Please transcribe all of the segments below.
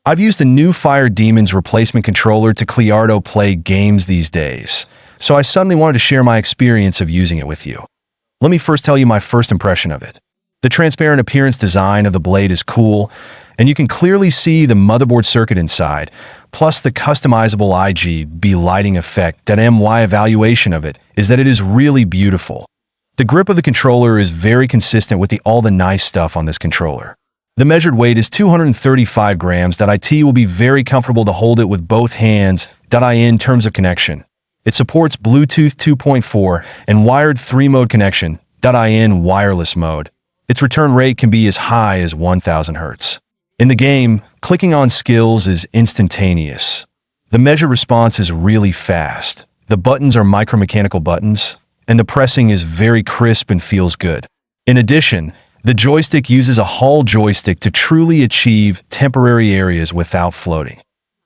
I've used the new Fire Demons replacement controller to Cleardo play games these days, so I suddenly wanted to share my experience of using it with you. Let me first tell you my first impression of it. The transparent appearance design of the blade is cool, and you can clearly see the motherboard circuit inside, plus the customizable RGB lighting effect. My evaluation of it is that it is really beautiful. The grip of the controller is very consistent with all the nice stuff on this controller. The measured weight is 235 grams. It will be very comfortable to hold it with both hands. In terms of connection, it supports Bluetooth 2.4 and wired 3-mode connection. In wireless mode, its return rate can be as high as 1000 Hz. In the game, clicking on skills is instantaneous. The measure response is really fast. The buttons are micromechanical buttons, and the pressing is very crisp and feels good. In addition, the joystick uses a Hall joystick to truly achieve temporary areas without floating.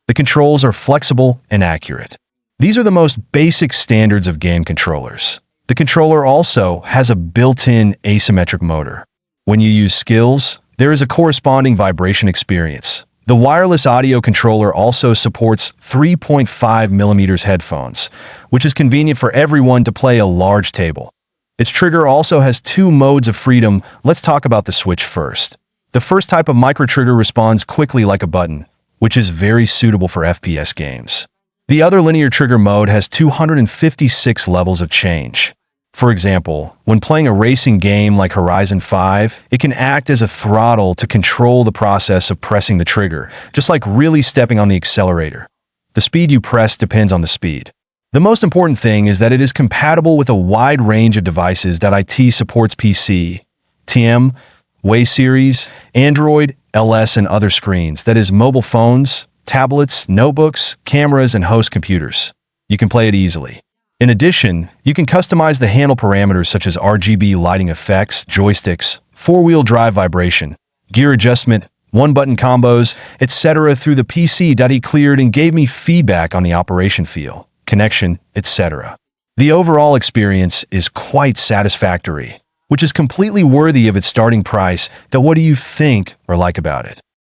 The controls are flexible and accurate. These are the most basic standards of game controllers. The controller also has a built-in asymmetric motor. When you use skills, there is a corresponding vibration experience. The wireless audio controller also supports 3.5mm headphones, which is convenient for everyone to play a large table. Its trigger also has 2 modes of freedom. Let's talk about the switch first. The first type of micro-trigger responds quickly like a button, which is very suitable for FPS games. The other linear trigger mode has 256 levels of change. For example, when playing a racing game like Horizon 5, it can act as a throttle to control the process of pressing the trigger, just like really stepping on the accelerator. The speed you press depends on the speed. The most important thing is that it is compatible with a wide range of devices. It supports PC, TM, Way series, Android, LS, and other screens, that is mobile phones, tablets, notebooks, cameras, and host computers. You can play it easily. In addition, you can customize the handle parameters such as RGB lighting effects, joysticks, 4-wheel drive vibration, gear adjustment, 1-button combos, etc. through the PC. He cleared and gave me feedback on the operation feel, connection, etc. The overall experience is quite satisfactory, which is completely worthy of its starting price. What do you think or like about it?